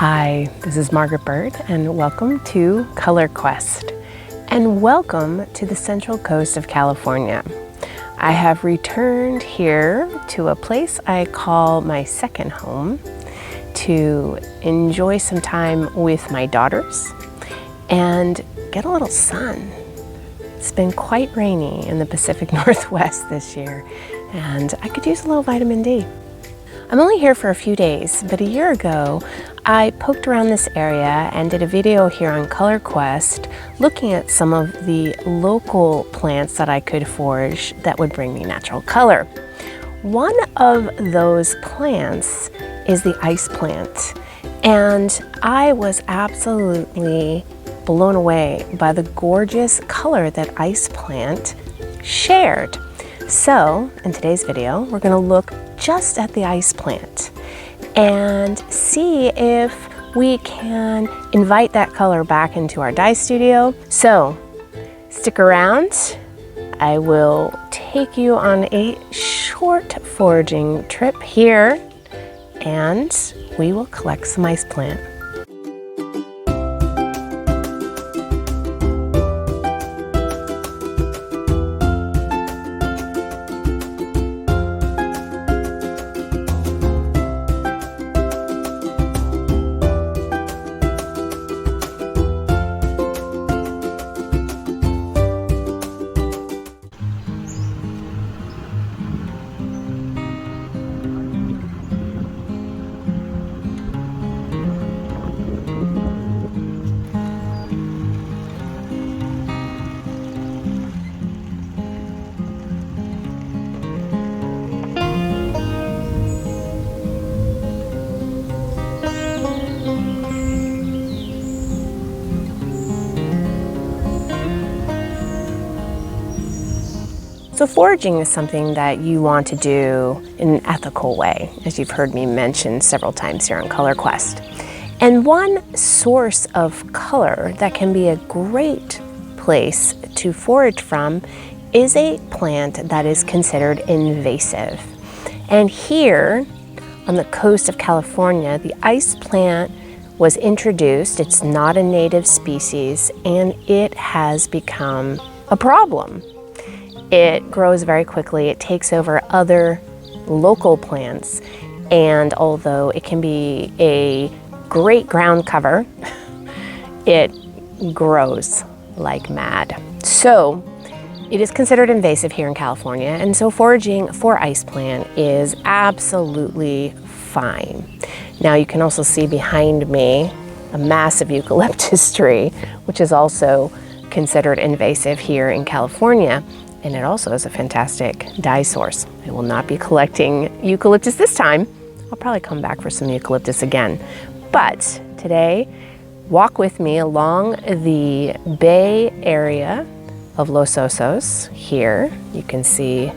Hi, this is Margaret Byrd, and welcome to Color Quest, and welcome to the Central Coast of California. I have returned here to a place I call my second home to enjoy some time with my daughters and get a little sun. It's been quite rainy in the Pacific Northwest this year, and I could use a little vitamin D. I'm only here for a few days, but a year ago, I poked around this area and did a video here on Color Quest looking at some of the local plants that I could forage that would bring me natural color. One of those plants is the ice plant, and I was absolutely blown away by the gorgeous color that ice plant shared. So in today's video, we're going to look just at the ice plant and see if we can invite that color back into our dye studio. So stick around. I will take you on a short foraging trip here and we will collect some ice plant. So foraging is something that you want to do in an ethical way, as you've heard me mention several times here on Color Quest. And one source of color that can be a great place to forage from is a plant that is considered invasive. And here on the coast of California, the ice plant was introduced. It's not a native species, and it has become a problem. It grows very quickly. It takes over other local plants, and although it can be a great ground cover, it grows like mad. So it is considered invasive here in California, and so foraging for ice plant is absolutely fine. Now you can also see behind me a massive eucalyptus tree, which is also considered invasive here in California. And it also is a fantastic dye source. I will not be collecting eucalyptus this time. I'll probably come back for some eucalyptus again. But today, walk with me along the bay area of Los Osos here. You can see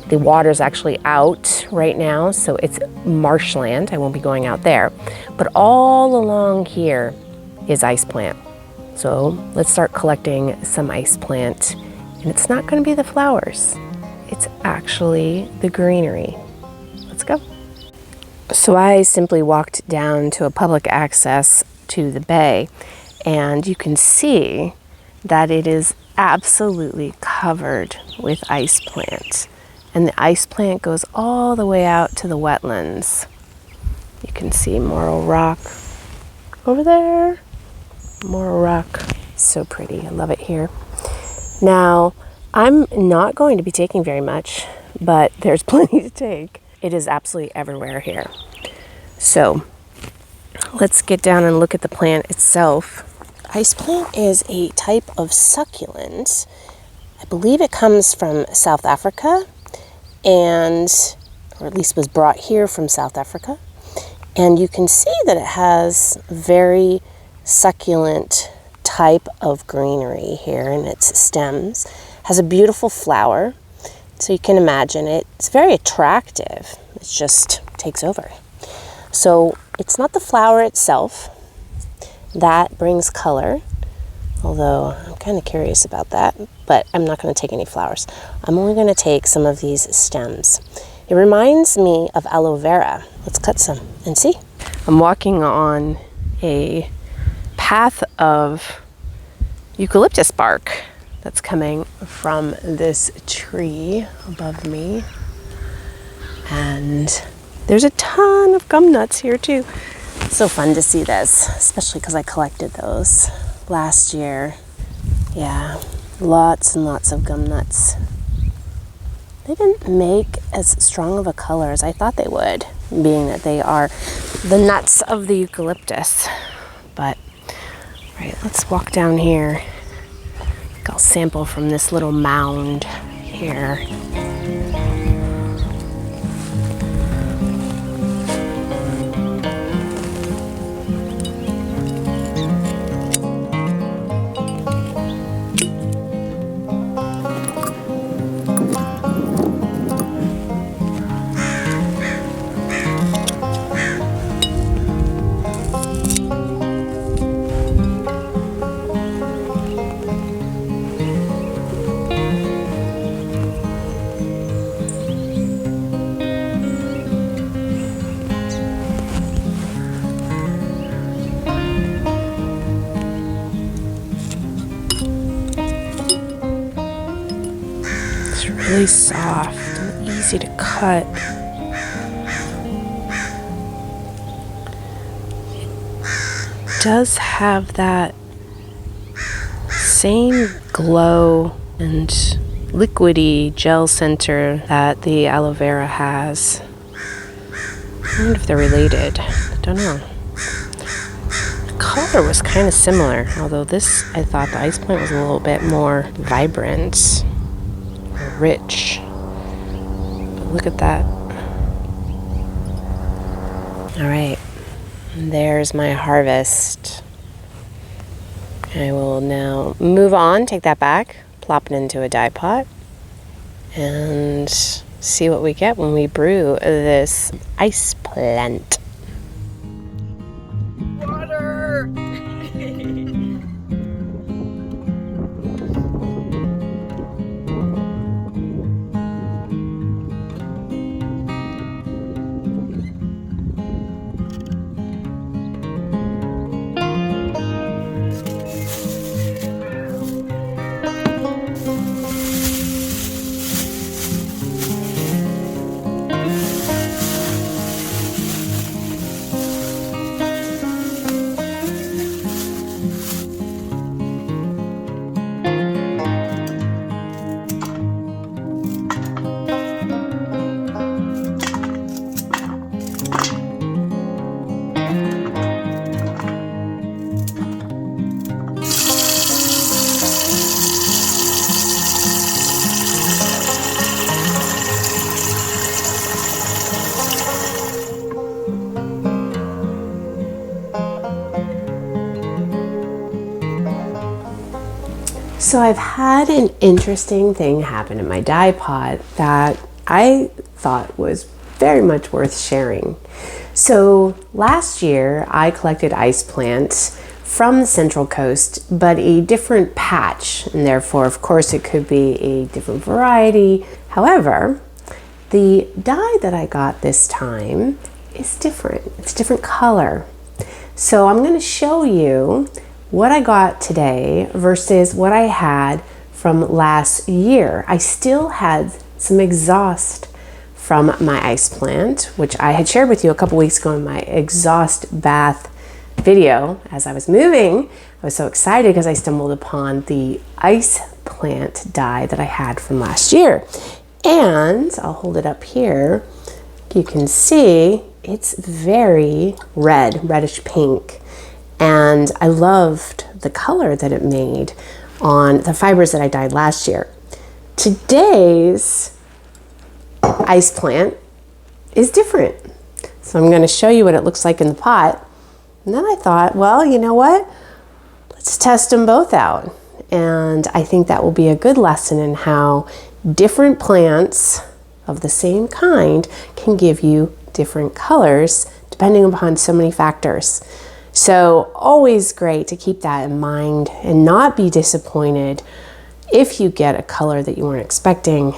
the water's actually out right now, so it's marshland. I won't be going out there. But all along here is ice plant. So let's start collecting some ice plant. And it's not going to be the flowers, it's actually the greenery. Let's go. So I simply walked down to a public access to the bay, and you can see that it is absolutely covered with ice plant. And the ice plant goes all the way out to the wetlands. You can see Moral Rock over there. Moral Rock, so pretty, I love it here. Now, I'm not going to be taking very much, but there's plenty to take. It is absolutely everywhere here. So let's get down and look at the plant itself. Ice plant is a type of succulent. I believe it comes from South Africa, or at least was brought here from South Africa. And you can see that it has very succulent type of greenery here in its stems. Has a beautiful flower, so you can imagine it's very attractive. It just takes over. So it's not the flower itself that brings color, although I'm kind of curious about that, but I'm not going to take any flowers. I'm only going to take some of these stems. It reminds me of aloe vera. Let's cut some and see. I'm walking on a path of eucalyptus bark that's coming from this tree above me. And there's a ton of gum nuts here too. It's so fun to see this, especially because I collected those last year. Yeah, lots and lots of gum nuts. They didn't make as strong of a color as I thought they would, being that they are the nuts of the eucalyptus. But, all right, let's walk down here. I think I'll sample from this little mound here. Really soft and easy to cut. It does have that same glow and liquidy gel center that the aloe vera has. I wonder if they're related. I don't know. The color was kind of similar, although this, I thought the ice plant was a little bit more vibrant. Rich. But look at that. All right, there's my harvest. I will now move on, take that back, plop it into a dye pot, and see what we get when we brew this ice plant. Water! So I've had an interesting thing happen in my dye pot that I thought was very much worth sharing. So last year I collected ice plants from the Central Coast, but a different patch, and therefore of course it could be a different variety. However, the dye that I got this time is different. It's a different color. So I'm going to show you what I got today versus what I had from last year. I still had some exhaust from my ice plant, which I had shared with you a couple weeks ago in my exhaust bath video. As I was moving, I was so excited because I stumbled upon the ice plant dye that I had from last year. And I'll hold it up here. You can see it's very red, reddish pink. And I loved the color that it made on the fibers that I dyed last year. Today's ice plant is different. So I'm going to show you what it looks like in the pot. And then I thought, well, you know what? Let's test them both out. And I think that will be a good lesson in how different plants of the same kind can give you different colors depending upon so many factors. So always great to keep that in mind and not be disappointed if you get a color that you weren't expecting,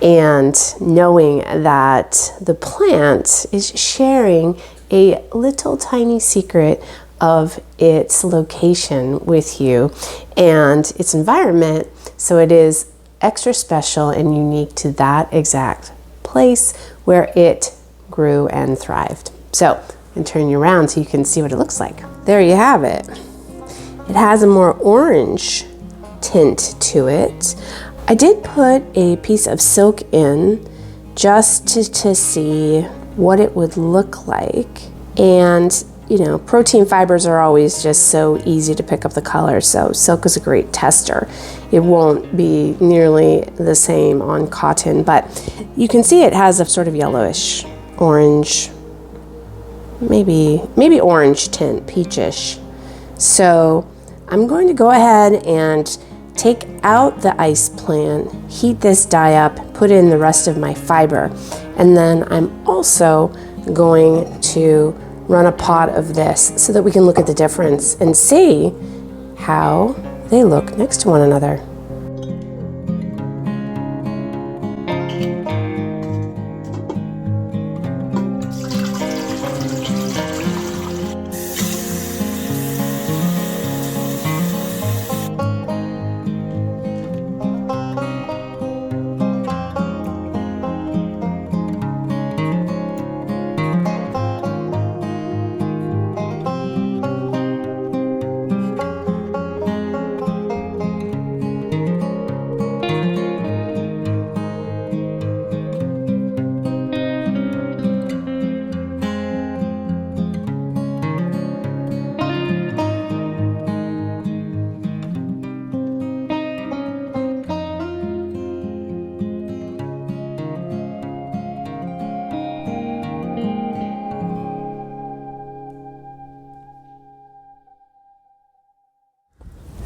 and knowing that the plant is sharing a little tiny secret of its location with you and its environment, so it is extra special and unique to that exact place where it grew and thrived. So, and turn you around so you can see what it looks like. There you have it. It has a more orange tint to it. I did put a piece of silk in just to see what it would look like. And you know, protein fibers are always just so easy to pick up the color, so silk is a great tester. It won't be nearly the same on cotton, but you can see it has a sort of yellowish, orange, maybe orange tint, peachish. So I'm going to go ahead and take out the ice plant, heat this dye up, put in the rest of my fiber, and then I'm also going to run a pot of this so that we can look at the difference and see how they look next to one another.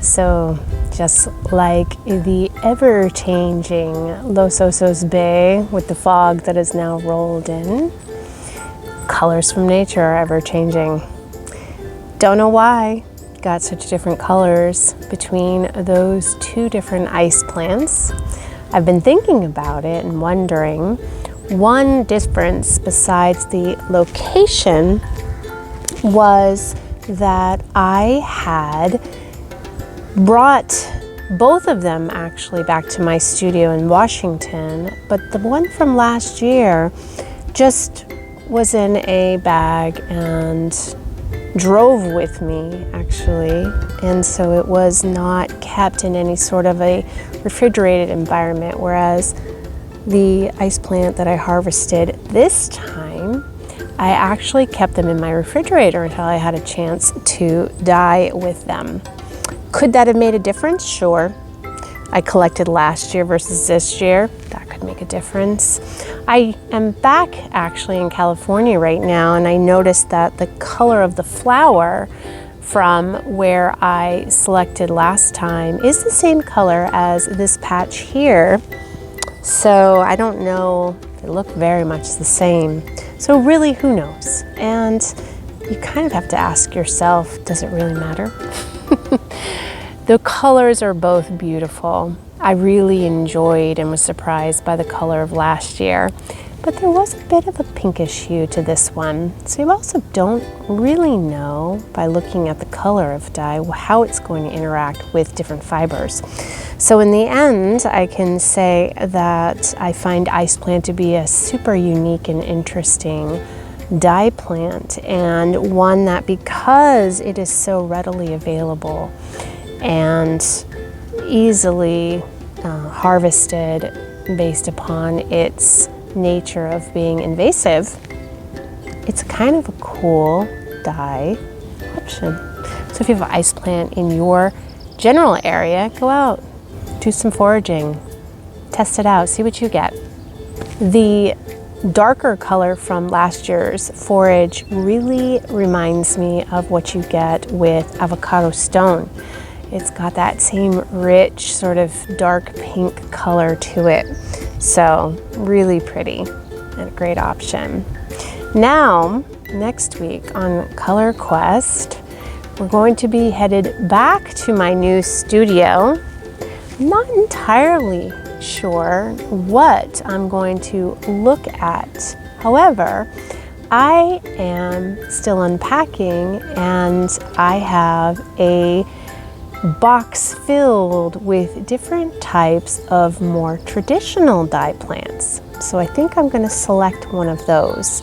So just like the ever-changing Los Osos Bay with the fog that is now rolled in, colors from nature are ever-changing. Don't know why got such different colors between those two different ice plants. I've been thinking about it and wondering, one difference besides the location was that I had brought both of them actually back to my studio in Washington, but the one from last year just was in a bag and drove with me actually, and so it was not kept in any sort of a refrigerated environment, whereas the ice plant that I harvested this time, I actually kept them in my refrigerator until I had a chance to dye with them. Could that have made a difference? Sure. I collected last year versus this year. That could make a difference. I am back actually in California right now, and I noticed that the color of the flower from where I selected last time is the same color as this patch here. So I don't know, they look very much the same. So really, who knows? And you kind of have to ask yourself, does it really matter? The colors are both beautiful. I really enjoyed and was surprised by the color of last year, but there was a bit of a pinkish hue to this one. So you also don't really know by looking at the color of dye how it's going to interact with different fibers. So in the end, I can say that I find ice plant to be a super unique and interesting dye plant, and one that, because it is so readily available and easily harvested based upon its nature of being invasive, it's kind of a cool dye option. So if you have an ice plant in your general area, go out, do some foraging, test it out, see what you get. The darker color from last year's forage really reminds me of what you get with avocado stone. It's got that same rich sort of dark pink color to it. So really pretty and a great option. Now, next week on Color Quest, we're going to be headed back to my new studio. I'm not entirely sure what I'm going to look at. However, I am still unpacking, and I have a box filled with different types of more traditional dye plants. So I think I'm going to select one of those.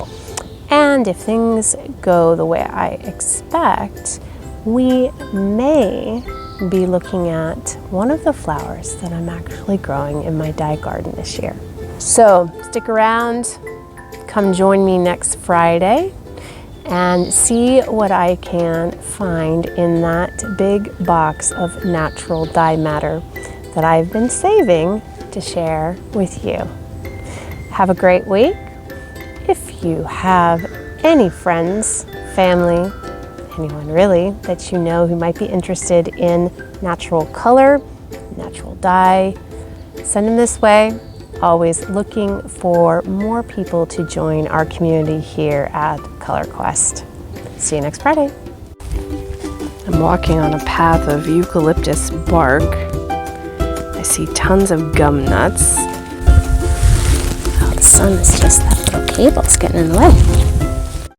And if things go the way I expect, we may be looking at one of the flowers that I'm actually growing in my dye garden this year. So stick around, come join me next Friday and see what I can find in that big box of natural dye matter that I've been saving to share with you. Have a great week. If you have any friends, family, anyone really that you know who might be interested in natural color, natural dye, send them this way. Always looking for more people to join our community here at Color Quest. See you next Friday. I'm walking on a path of eucalyptus bark. I see tons of gum nuts. Oh, the sun is just that little cable's getting in the way.